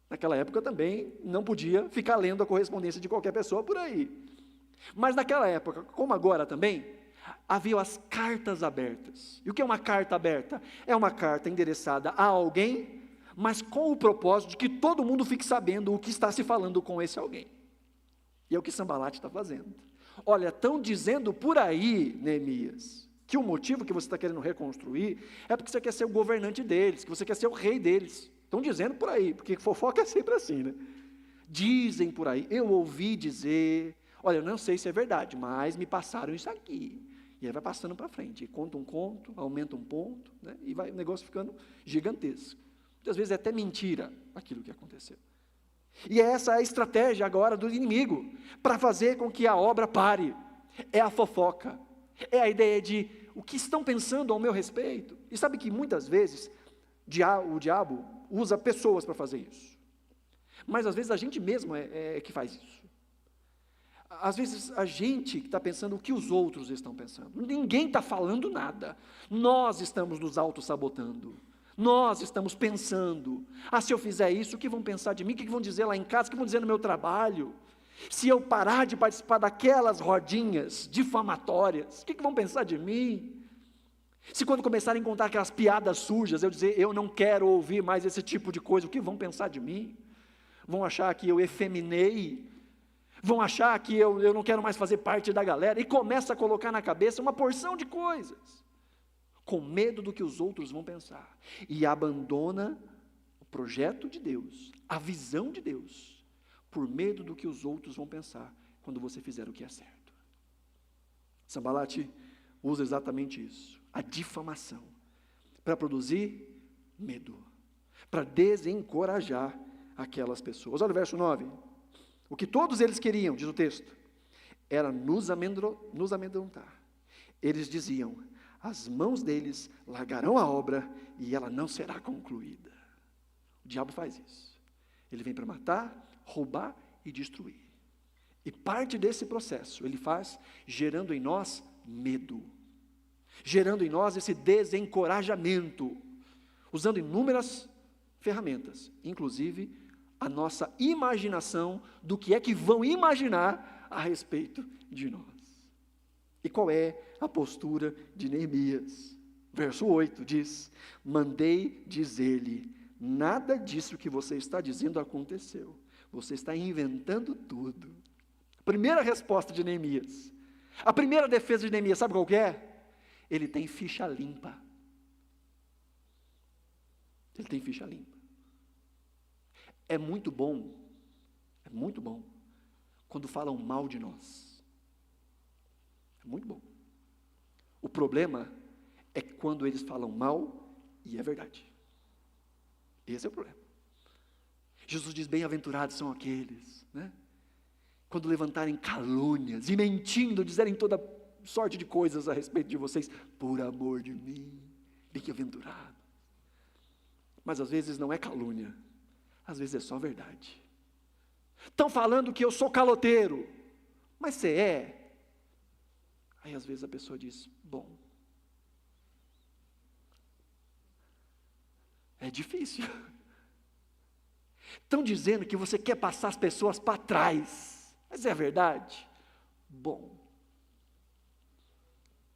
Speaker 1: Naquela época também não podia ficar lendo a correspondência de qualquer pessoa por aí. Mas naquela época, como agora também, havia as cartas abertas. E o que é uma carta aberta? É uma carta endereçada a alguém, mas com o propósito de que todo mundo fique sabendo o que está se falando com esse alguém. E é o que Sambalate está fazendo. Olha, estão dizendo por aí, Neemias, que o motivo que você está querendo reconstruir é porque você quer ser o governante deles, que você quer ser o rei deles. Estão dizendo por aí, porque fofoca é sempre assim, né? Dizem por aí, eu ouvi dizer, olha, eu não sei se é verdade, mas me passaram isso aqui. E aí vai passando para frente, e conta um conto, aumenta um ponto, né? E vai o negócio ficando gigantesco. Muitas vezes é até mentira aquilo que aconteceu. E essa é a estratégia agora do inimigo, para fazer com que a obra pare. É a fofoca, é a ideia de o que estão pensando ao meu respeito. E sabe que muitas vezes o diabo usa pessoas para fazer isso. Mas às vezes a gente mesmo é que faz isso. Às vezes a gente está pensando o que os outros estão pensando. Ninguém está falando nada. Nós estamos nos auto-sabotando. Nós estamos pensando, se eu fizer isso, o que vão pensar de mim? O que vão dizer lá em casa? O que vão dizer no meu trabalho? Se eu parar de participar daquelas rodinhas difamatórias, o que vão pensar de mim? Se quando começarem a contar aquelas piadas sujas, eu dizer, eu não quero ouvir mais esse tipo de coisa, o que vão pensar de mim? Vão achar que eu efeminei? vão achar que eu não quero mais fazer parte da galera, e começa a colocar na cabeça uma porção de coisas, com medo do que os outros vão pensar, e abandona o projeto de Deus, a visão de Deus, por medo do que os outros vão pensar, quando você fizer o que é certo. Sanbalate usa exatamente isso, a difamação, para produzir medo, para desencorajar aquelas pessoas. Olha o verso 9, o que todos eles queriam, diz o texto, era nos amedrontar. Eles diziam, as mãos deles largarão a obra e ela não será concluída. O diabo faz isso, ele vem para matar, roubar e destruir, e parte desse processo ele faz gerando em nós medo, gerando em nós esse desencorajamento, usando inúmeras ferramentas, inclusive a nossa imaginação do que é que vão imaginar a respeito de nós. E qual é a postura de Neemias? Verso 8 diz, mandei dizer-lhe, nada disso que você está dizendo aconteceu, você está inventando tudo. A primeira resposta de Neemias, a primeira defesa de Neemias, sabe qual que é? Ele tem ficha limpa. Ele tem ficha limpa. É muito bom, quando falam mal de nós. É muito bom. O problema é quando eles falam mal e é verdade. Esse é o problema. Jesus diz, bem-aventurados são aqueles, né? Quando levantarem calúnias e mentindo, dizerem toda sorte de coisas a respeito de vocês, por amor de mim, bem-aventurado. Mas às vezes não é calúnia, às vezes é só verdade. Estão falando que eu sou caloteiro, mas você é. Aí às vezes a pessoa diz, bom, é difícil. Estão dizendo que você quer passar as pessoas para trás, mas é verdade? Bom,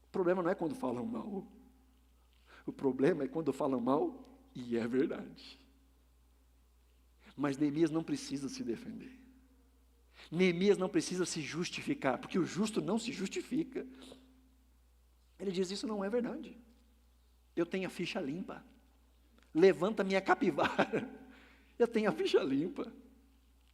Speaker 1: o problema não é quando falam mal, o problema é quando falam mal e é verdade. Mas Neemias não precisa se defender, Neemias não precisa se justificar, porque o justo não se justifica. Ele diz, isso não é verdade, eu tenho a ficha limpa, levanta minha capivara, eu tenho a ficha limpa,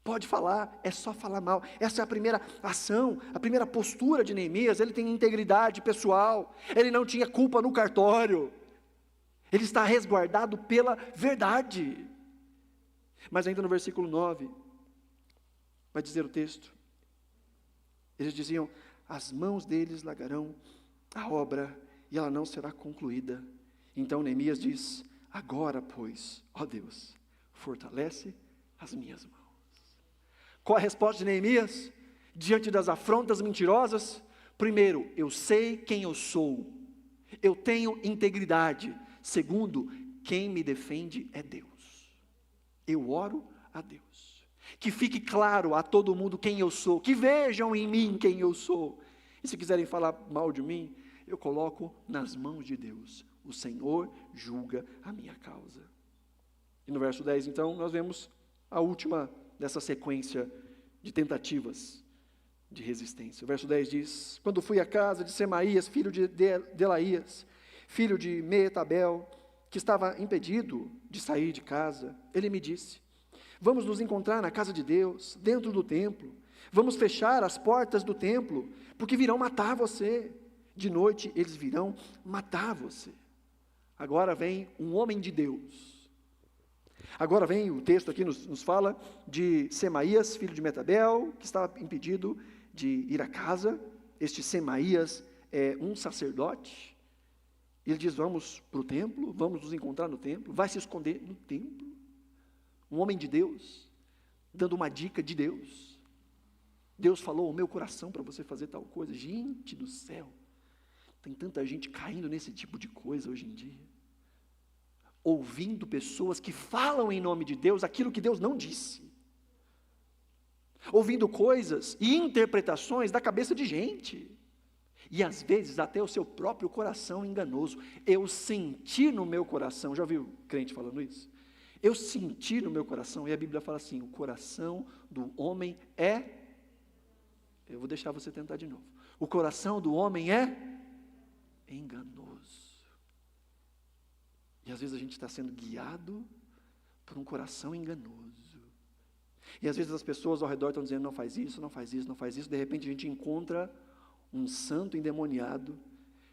Speaker 1: pode falar, é só falar mal. Essa é a primeira ação, a primeira postura de Neemias. Ele tem integridade pessoal, ele não tinha culpa no cartório, ele está resguardado pela verdade. Mas ainda no versículo 9, vai dizer o texto, eles diziam, as mãos deles largarão a obra e ela não será concluída. Então Neemias diz, agora pois, ó Deus, fortalece as minhas mãos. Qual a resposta de Neemias? Diante das afrontas mentirosas, primeiro, eu sei quem eu sou, eu tenho integridade. Segundo, quem me defende é Deus. Eu oro a Deus, que fique claro a todo mundo quem eu sou, que vejam em mim quem eu sou, e se quiserem falar mal de mim, eu coloco nas mãos de Deus, o Senhor julga a minha causa. E no verso 10 então, nós vemos a última dessa sequência de tentativas de resistência. O verso 10 diz, quando fui à casa de Semaías, filho de Delaías, filho de Meetabel, que estava impedido de sair de casa, ele me disse, vamos nos encontrar na casa de Deus, dentro do templo, vamos fechar as portas do templo, porque virão matar você, de noite eles virão matar você. Agora vem um homem de Deus, agora vem, o texto aqui nos fala de Semaías, filho de Meetabel, que estava impedido de ir à casa. Este Semaías é um sacerdote. Ele diz, vamos para o templo, vamos nos encontrar no templo, vai se esconder no templo. Um homem de Deus, dando uma dica de Deus. Deus falou ao meu coração para você fazer tal coisa. Gente do céu, tem tanta gente caindo nesse tipo de coisa hoje em dia. Ouvindo pessoas que falam em nome de Deus aquilo que Deus não disse. Ouvindo coisas e interpretações da cabeça de gente. E às vezes até o seu próprio coração enganoso. Eu senti no meu coração, já ouviu crente falando isso? Eu senti no meu coração, e a Bíblia fala assim, o coração do homem é Eu vou deixar você tentar de novo. O coração do homem é enganoso. E às vezes a gente está sendo guiado por um coração enganoso. E às vezes as pessoas ao redor estão dizendo, não faz isso, não faz isso, não faz isso. De repente a gente encontra um santo endemoniado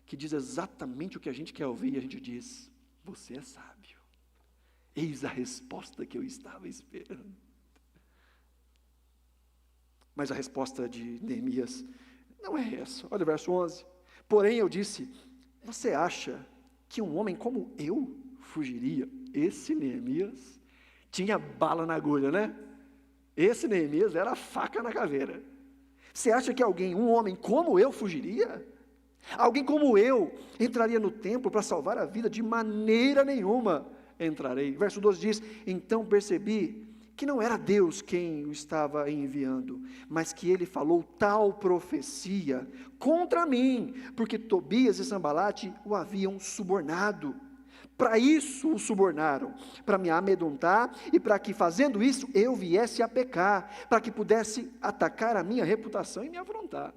Speaker 1: que diz exatamente o que a gente quer ouvir, e a gente diz, você é sábio. Eis a resposta que eu estava esperando. Mas a resposta de Neemias não é essa. Olha o verso 11. Porém eu disse, você acha que um homem como eu fugiria? Esse Neemias tinha bala na agulha, né? Esse Neemias era a faca na caveira. Você acha que um homem como eu fugiria? Alguém como eu entraria no templo para salvar a vida? De maneira nenhuma entrarei. Verso 12 diz, então percebi que não era Deus quem o estava enviando, mas que ele falou tal profecia contra mim, porque Tobias e Sambalate o haviam subornado. Para isso o subornaram, para me amedrontar e para que fazendo isso eu viesse a pecar, para que pudesse atacar a minha reputação e me afrontar.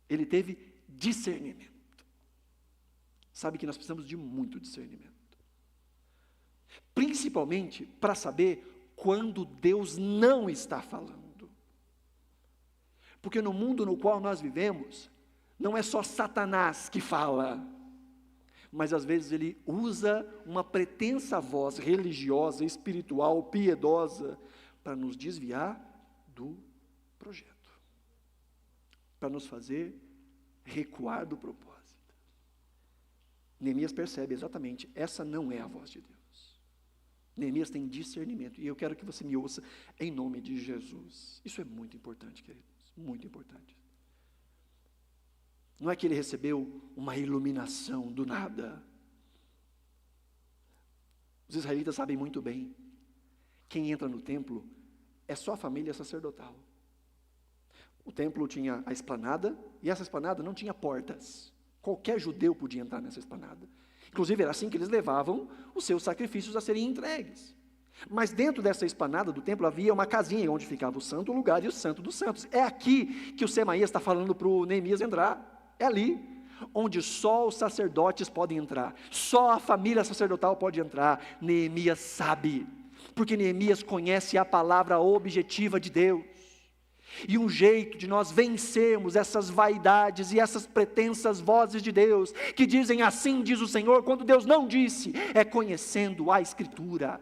Speaker 1: Ele teve discernimento. Sabe que nós precisamos de muito discernimento. Principalmente para saber quando Deus não está falando. Porque no mundo no qual nós vivemos, não é só Satanás que fala, mas às vezes ele usa uma pretensa voz religiosa, espiritual, piedosa, para nos desviar do projeto, para nos fazer recuar do propósito. Neemias percebe exatamente, essa não é a voz de Deus. Neemias tem discernimento, e eu quero que você me ouça em nome de Jesus. Isso é muito importante, queridos, muito importante. Não é que ele recebeu uma iluminação do nada. Os israelitas sabem muito bem, quem entra no templo é só a família sacerdotal. O templo tinha a esplanada, e essa esplanada não tinha portas. Qualquer judeu podia entrar nessa esplanada. Inclusive era assim que eles levavam os seus sacrifícios a serem entregues. Mas dentro dessa esplanada do templo havia uma casinha onde ficava o santo lugar e o santo dos santos. É aqui que o Semaías está falando para o Neemias entrar. É ali, onde só os sacerdotes podem entrar. Só a família sacerdotal pode entrar. Neemias sabe, porque Neemias conhece a palavra objetiva de Deus. E um jeito de nós vencermos essas vaidades e essas pretensas vozes de Deus, que dizem assim diz o Senhor, quando Deus não disse, é conhecendo a Escritura,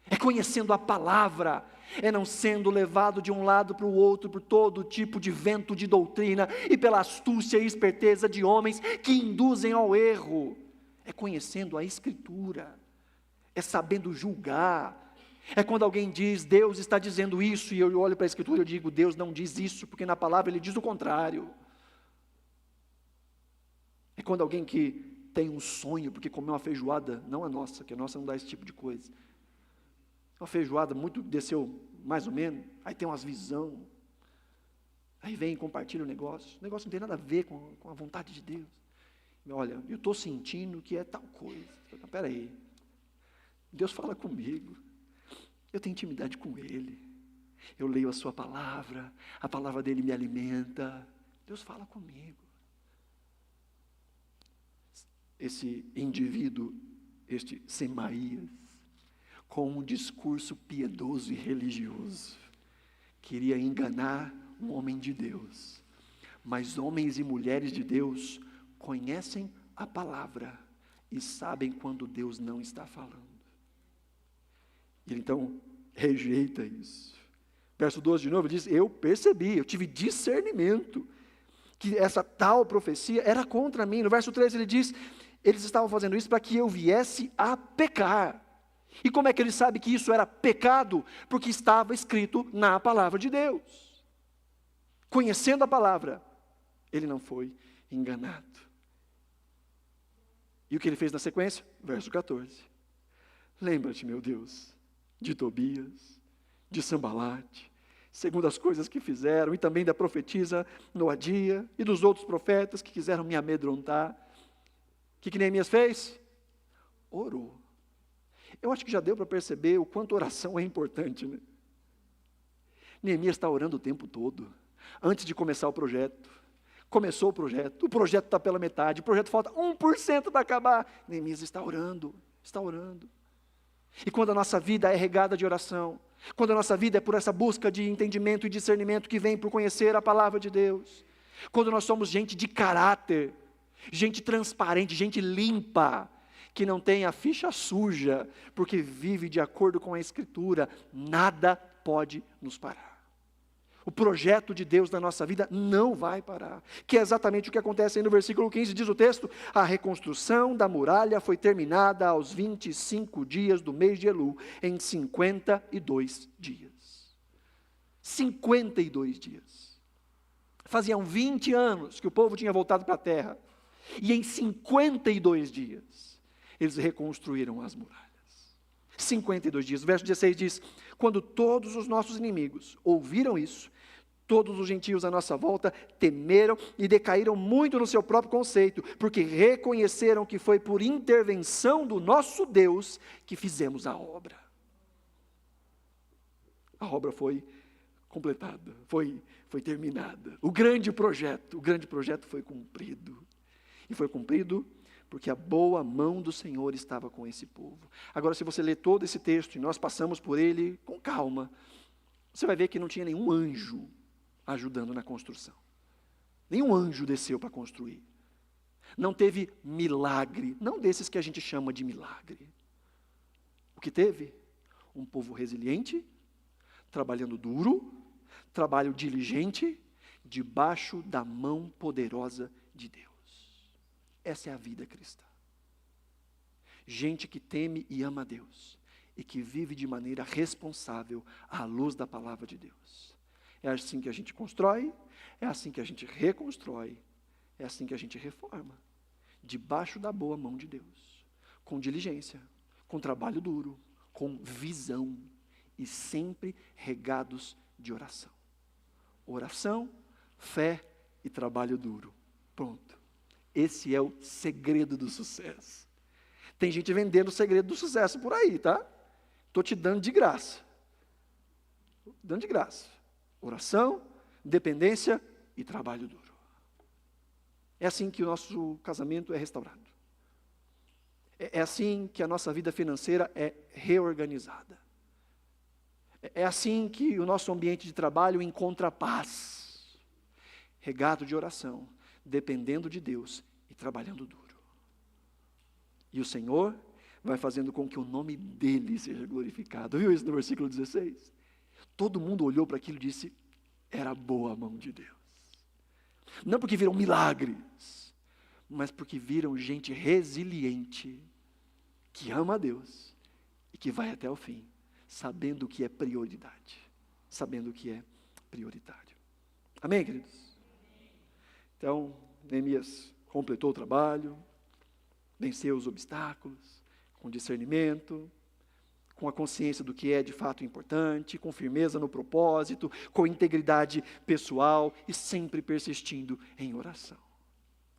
Speaker 1: é conhecendo a palavra, é não sendo levado de um lado para o outro por todo tipo de vento de doutrina e pela astúcia e esperteza de homens que induzem ao erro, é conhecendo a Escritura, é sabendo julgar. É quando alguém diz, Deus está dizendo isso, e eu olho para a Escritura e eu digo, Deus não diz isso, porque na palavra Ele diz o contrário. É quando alguém que tem um sonho, porque comeu uma feijoada, não a nossa, que a nossa não dá esse tipo de coisa. Uma feijoada muito, desceu mais ou menos, aí tem umas visão, aí vem e compartilha o negócio não tem nada a ver com a vontade de Deus. Olha, eu estou sentindo que é tal coisa. Espera aí, Deus fala comigo. Eu tenho intimidade com Ele, eu leio a sua palavra, a palavra dEle me alimenta, Deus fala comigo. Esse indivíduo, este Semaías, com um discurso piedoso e religioso, queria enganar um homem de Deus, mas homens e mulheres de Deus conhecem a palavra e sabem quando Deus não está falando. Ele então rejeita isso. Verso 12 de novo diz, eu percebi, eu tive discernimento, que essa tal profecia era contra mim. No verso 13 ele diz, eles estavam fazendo isso para que eu viesse a pecar. E como é que ele sabe que isso era pecado? Porque estava escrito na palavra de Deus. Conhecendo a palavra, ele não foi enganado. E o que ele fez na sequência? Verso 14. Lembra-te, meu Deus, de Tobias, de Sambalate, segundo as coisas que fizeram, e também da profetisa Noadia, e dos outros profetas que quiseram me amedrontar. O que Neemias fez? Orou. Eu acho que já deu para perceber o quanto oração é importante, né? Neemias está orando o tempo todo. antes de começar o projeto. Começou o projeto está pela metade, o projeto falta 1% para acabar. Neemias está orando, está orando. E quando a nossa vida é regada de oração, quando a nossa vida é por essa busca de entendimento e discernimento que vem por conhecer a palavra de Deus, quando nós somos gente de caráter, gente transparente, gente limpa, que não tem a ficha suja, porque vive de acordo com a Escritura, nada pode nos parar. O projeto de Deus na nossa vida não vai parar, que é exatamente o que acontece aí no versículo 15, diz o texto: a reconstrução da muralha foi terminada aos 25 dias do mês de Elul, em 52 dias. 52 dias. Faziam 20 anos que o povo tinha voltado para a terra, e em 52 dias, eles reconstruíram as muralhas. 52 dias. O verso 16 diz: quando todos os nossos inimigos ouviram isso, todos os gentios à nossa volta temeram e decaíram muito no seu próprio conceito, porque reconheceram que foi por intervenção do nosso Deus que fizemos a obra. A obra foi completada, foi terminada. O grande projeto foi cumprido. E foi cumprido porque a boa mão do Senhor estava com esse povo. Agora, se você ler todo esse texto, e nós passamos por ele com calma, você vai ver que não tinha nenhum anjo ajudando na construção. Nenhum anjo desceu para construir. Não teve milagre, não desses que a gente chama de milagre. O que teve? Um povo resiliente, trabalhando duro, trabalho diligente, debaixo da mão poderosa de Deus. Essa é a vida cristã. Gente que teme e ama a Deus, e que vive de maneira responsável à luz da palavra de Deus. É assim que a gente constrói, é assim que a gente reconstrói, é assim que a gente reforma. Debaixo da boa mão de Deus, com diligência, com trabalho duro, com visão, e sempre regados de oração. Oração, fé e trabalho duro. Pronto. Esse é o segredo do sucesso. Tem gente vendendo o segredo do sucesso por aí, tá? Estou te dando de graça. Dando de graça. Oração, dependência e trabalho duro. É assim que o nosso casamento é restaurado. É assim que a nossa vida financeira é reorganizada. É assim que o nosso ambiente de trabalho encontra paz. Regado de oração, dependendo de Deus e trabalhando duro. E o Senhor vai fazendo com que o nome dele seja glorificado. Viu isso no versículo 16? Todo mundo olhou para aquilo e disse: era boa a mão de Deus. Não porque viram milagres, mas porque viram gente resiliente, que ama a Deus e que vai até o fim, sabendo o que é prioridade. Sabendo o que é prioritário. Amém, queridos? Então, Neemias completou o trabalho, venceu os obstáculos, com discernimento, com a consciência do que é de fato importante, com firmeza no propósito, com integridade pessoal e sempre persistindo em oração.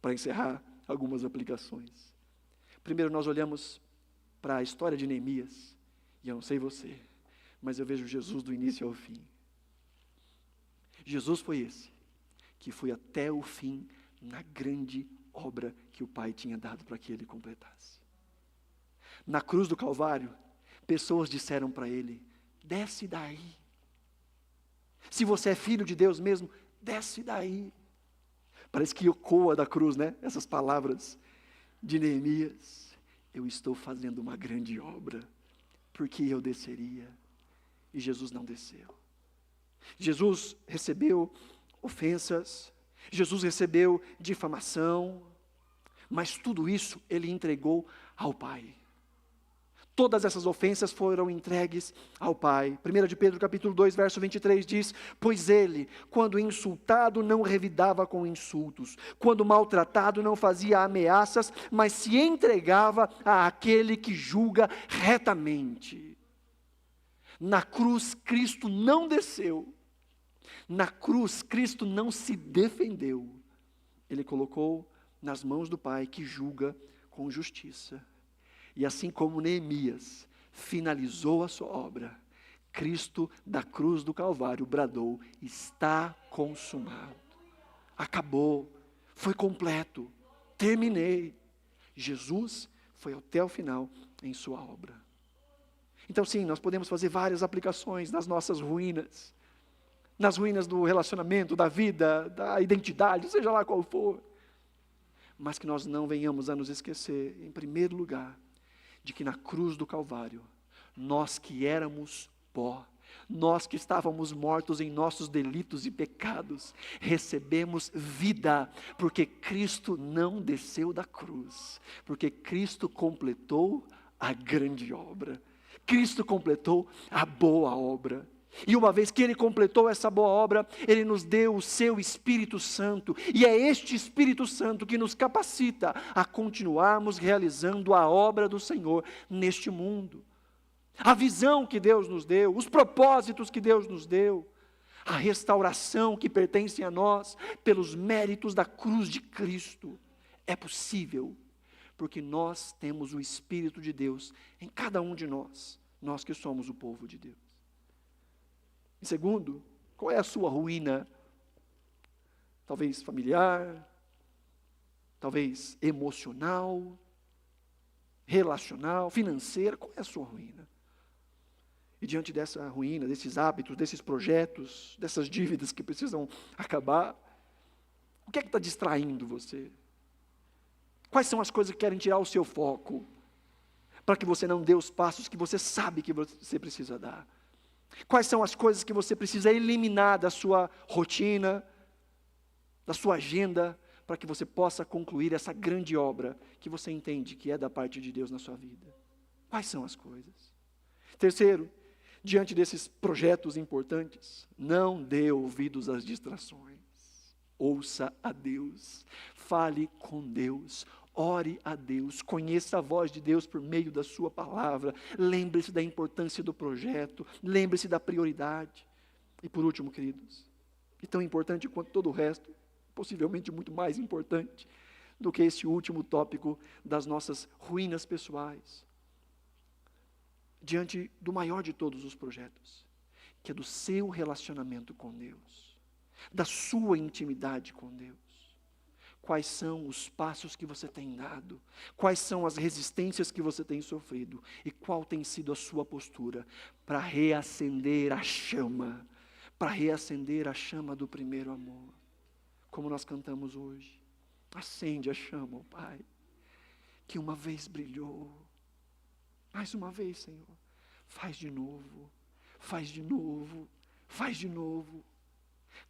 Speaker 1: Para encerrar, algumas aplicações. Primeiro, nós olhamos para a história de Neemias, e eu não sei você, mas eu vejo Jesus do início ao fim. Jesus foi esse, que foi até o fim na grande obra que o Pai tinha dado para que ele completasse. Na cruz do Calvário, pessoas disseram para ele: desce daí. Se você é filho de Deus mesmo, desce daí. Parece que ecoa da cruz, né? Essas palavras de Neemias. Eu estou fazendo uma grande obra, porque eu desceria. E Jesus não desceu. Jesus recebeu ofensas, Jesus recebeu difamação, mas tudo isso ele entregou ao Pai. Todas essas ofensas foram entregues ao Pai. 1 de Pedro capítulo 2, verso 23 diz: pois ele, quando insultado, não revidava com insultos, quando maltratado, não fazia ameaças, mas se entregava àquele que julga retamente. Na cruz, Cristo não desceu. Na cruz, Cristo não se defendeu. Ele colocou nas mãos do Pai, que julga com justiça. E assim como Neemias finalizou a sua obra, Cristo da cruz do Calvário bradou: está consumado. Acabou, foi completo, terminei. Jesus foi até o final em sua obra. Então sim, nós podemos fazer várias aplicações nas nossas ruínas, nas ruínas do relacionamento, da vida, da identidade, seja lá qual for. Mas que nós não venhamos a nos esquecer, em primeiro lugar, de que na cruz do Calvário, nós que éramos pó, nós que estávamos mortos em nossos delitos e pecados, recebemos vida, porque Cristo não desceu da cruz, porque Cristo completou a grande obra, Cristo completou a boa obra. E uma vez que Ele completou essa boa obra, Ele nos deu o seu Espírito Santo, e é este Espírito Santo que nos capacita a continuarmos realizando a obra do Senhor neste mundo. A visão que Deus nos deu, os propósitos que Deus nos deu, a restauração que pertence a nós pelos méritos da cruz de Cristo, é possível, porque nós temos o Espírito de Deus em cada um de nós, nós que somos o povo de Deus. E segundo, qual é a sua ruína? Talvez familiar, talvez emocional, relacional, financeira. Qual é a sua ruína? E diante dessa ruína, desses hábitos, desses projetos, dessas dívidas que precisam acabar, o que é que está distraindo você? Quais são as coisas que querem tirar o seu foco, para que você não dê os passos que você sabe que você precisa dar? Quais são as coisas que você precisa eliminar da sua rotina, da sua agenda, para que você possa concluir essa grande obra que você entende que é da parte de Deus na sua vida? Quais são as coisas? Terceiro, diante desses projetos importantes, não dê ouvidos às distrações. Ouça a Deus, fale com Deus, ore a Deus, conheça a voz de Deus por meio da sua palavra, lembre-se da importância do projeto, lembre-se da prioridade. E por último, queridos, e tão importante quanto todo o resto, possivelmente muito mais importante do que esse último tópico das nossas ruínas pessoais, diante do maior de todos os projetos, que é do seu relacionamento com Deus, da sua intimidade com Deus. Quais são os passos que você tem dado? Quais são as resistências que você tem sofrido? E qual tem sido a sua postura para reacender a chama? Para reacender a chama do primeiro amor. Como nós cantamos hoje. Acende a chama, ó Pai, que uma vez brilhou. Mais uma vez, Senhor. Faz de novo. Faz de novo. Faz de novo.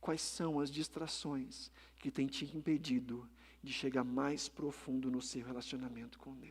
Speaker 1: Quais são as distrações que têm te impedido de chegar mais profundo no seu relacionamento com Deus?